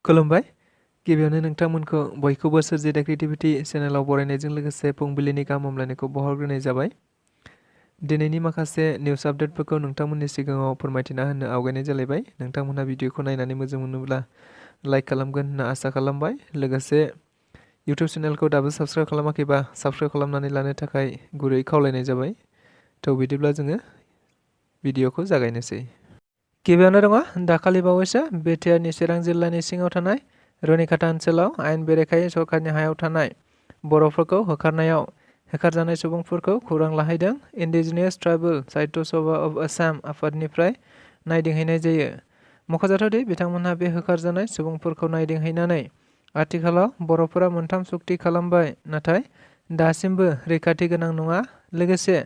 खुलुमबाय गिबियावनो नोंथांमोनखौ बयखौबो सोरजिदा क्रिएटिभिटी चेनेलाव बरायनायजों लोगोसे फुंबिलिनि गाहाम हामलायनायखौ बावहरग्रोनाय जाबाय। दिनैनि माखासे निउस आपडेटफोरखौ नोंथांमोननि सिगाङाव फोरमायथिना होनो आवगायनाय जालायबाय। नोंथांमोनहा भिडिअखौ नायनानै मोजां मोनोब्ला लाइक खालामगोन होनना आसा खालामबाय। लोगोसे इउटिउब चेनेलखौ दाबो साबस्क्राइब खालामाखैबा साबस्क्राइब खालामनानै लानो थाखाय गुरै खावलायनाय जाबाय। थ' बिदिब्ला जोङो भिडिअखौ जागायनोसै। गिबियावनो दङ दाखालि बावैसो बिटिआरनि चिरां जिल्लानि सिङाव थानाय रुनिखाता ओनसोलाव आयेन बेरेखायै सरकारनि हायाव थानाय बर'फोरखौ होखारनायाव होखारजानाय सुबुंफोरखौ खौरां लाहैदों indigenous tribal Sahitya Sabha of Assam आफादनिफ्राय नायदिंहैनाय जायो। मख'जाथावदि बिथांमोनहा बे होखारजानाय सुबुंफोरखौ नायदिंहैनानै आथिखालाव बर'फोरा मोनथाम सुक्ति खालामबाय नाथाय दासिमबो रैखाथि गोनां नङा। लोगोसे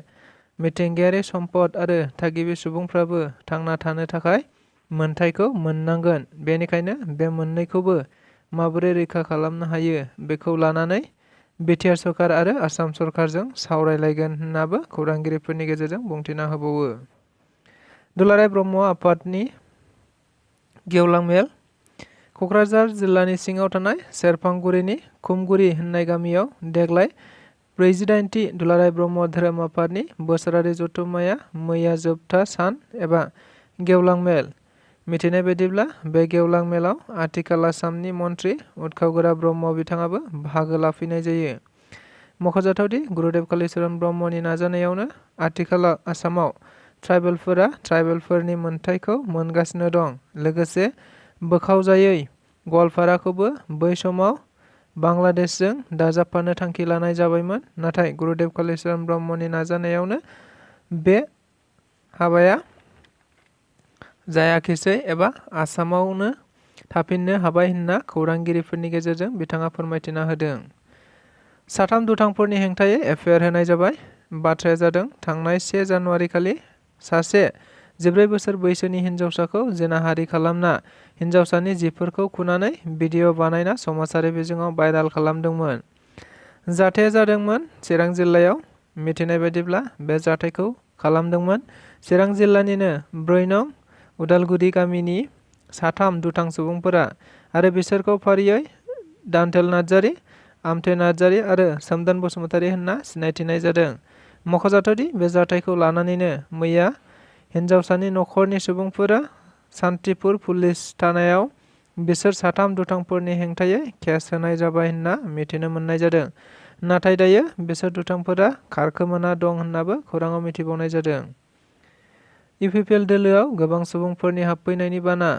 मिथिंगायारि सम्पद आरो थागिबि सुबुंफ्राबो थांना थानो थाखाय मोनथायखौ मोननांगोन। बेनिखायनो बे मोननैखौबो माबोरै रैखा खालामनो हायो बेखौ लानानै बिटिआर सरकार आरो आसाम सरकारजों सावरायलायगोन होननाबो खौरांगिरिफोरनि गेजेरजों बुंथिना होबावो। दुलाराय ब्रह्म आफादनि गेवलां मेल क'क्राझार जिल्लानि सिङाव थानाय सेरफांगुरिनि खुमगुरि होननाय गामियाव देग्लाय 48थि दुलाराय ब्रह्म धोरोम आफादनि बोसोरारि जथुम्माया मैया जोबथा सान एबा गेवलां मेल। मिथिनाय बायदिब्ला बे गेवलां मेलाव आथिखाल आसामनि मन्त्रि उथखावगोरा ब्रह्म बिथाङाबो बाहागो लाफैनाय जायो। मख'जाथावदि गुरुदेव कालीचरण ब्रह्मनि नाजानायावनो आथिखालाव आसामाव ट्राइबेलफोरनि मोनथायखौ मोनगासिनो दं। लोगोसे बोखावजायै गवालपाराखौबो बै समाव बांलादेशजों दाजाबफानो थांखि लानाय जाबायमोन। नाथाय गुरुदेव कालीचरण ब्रह्मनि नाजानायावनो बे हाबाया जायाखिसै एबा आसामावनो थाफिननो हाबाय होनना खौरांगिरिफोरनि गेजेरजों बिथाङा फोरमायथिना होदों। साथाम दुथांफोरनि हेंथायै एफआइआर होनाय जाबाय। बाथ्राया जादों थांनाय 1 जानुवारि खालि सासे 14 बोसोर बैसोनि हिन्जावसाखौ जिनाहारि खालामना हिन्जावसानि जिफोरखौ खुनानै भिडिअ बानायना समाजारि बिजोङाव भाइराल खालामदोंमोन। जाथाया जादोंमोन चिरां जिल्लायाव। मिथिनाय बायदिब्ला बे जाथायखौ खालामदोंमोन चिरां जिल्लानिनो 4 नं उदालगुरि गामिनि साथाम दुथां सुबुंफोरा आरो बिसोरखौ फारियै दान्थेल नार्जारी, आमथे नार्जारी आरो सोमदोन बसुमतारी होनना सिनायथिनाय जादों। मख'जाथावदि बे जाथायखौ लानानैनो मैया हिन्जावसानि नखरनि सुबुंफोरा सान्तिपुर पुलिस थानायाव बिसोर साथाम दुथांफोरनि हेंथायै केस होनाय जाबाय होनना मिथिनो मोननाय जादों। नाथाय दायो बिसोर दुथांफोरा खारखोमाना दं होननाबो खौराङाव मिथिबावनाय जादों। UPPL दोलोआव गोबां सुबुंफोरनि हाबफैनायनि बाना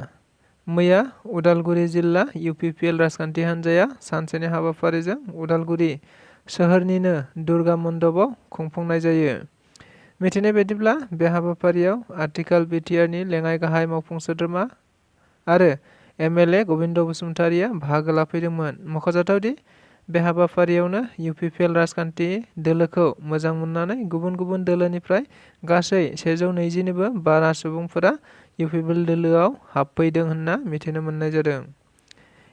मैया उदालगुरि जिल्ला UPPL राजखान्थि हान्जाया सानसेनि हाबाफारिजों उदालगुरि सोहोरनिनो दुर्गा मण्डपआव खुंफुंनाय जायो। मिथिनाय बायदिब्ला बे हाबाफारियाव आथिखाल बिटिआरनि लेङाइ गाहाय मावफुं सोद्रोमा आरो MLA गबिन्द बसुमतारीया बाहागो लाफैदोंमोन। मख'जाथावदि बे हाबाफारियावनो UPPL राजखान्थि दोलोखौ मोजां मोननानै गुबुन गुबुन दोलोनिफ्राय गासै 120निबो बारा सुबुंफोरा UPPL दोलोआव हाबफैदों होनना मिथिनो मोननाय जादों।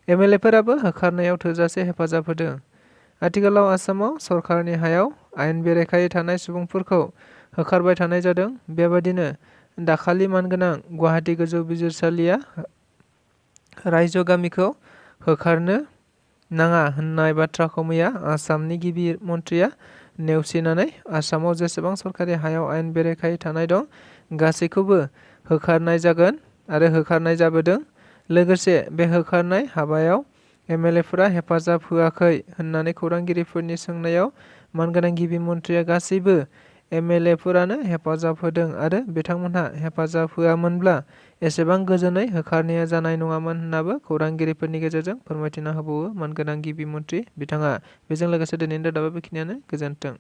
MLAफोराबो होखारनायाव थोजासे हेफाजाब होदों। आथिखालाव आसामाव सरकारनि हायाव आयेन बेरेखायै थानाय सुबुंफोरखौ होखारबाय थानाय जादों। बेबादिनो दाखालि मानगोनां गुवाहाटी गोजौ बिजिरसालिया रायजो गामिखौ होखारनो नाङा होननाय बाथ्राखौ मैया आसामनि गिबि मन्थ्रिया नेवसिनानै आसामाव जेसेबां सरकारि हायाव आयेन बेरेखायै थानाय दं गासैखौबो होखारनाय जागोन आरो होखारनाय जाबोदों। लोगोसे बे होखारनाय हाबायाव MLAफोरा हेफाजाब होआखै होननानै खौरांगिरिफोरनि सोंनायाव मानगोनां गिबि मन्थ्रिया गासैबो MLAफोरानो हेफाजाब होदों आरो बिथांमोनहा हेफाजाब होआमोनब्ला एसेबां गोजोनै होखारनाया जानाय नङामोन होननाबो खौरांगिरिफोरनि गेजेरजों फोरमायथिना होबावो मानगोनां गिबि मन्थ्रि बिथाङा। बेजों लोगोसे दिनैनि रादाबा बेखिनियानो। गोजोन्थों।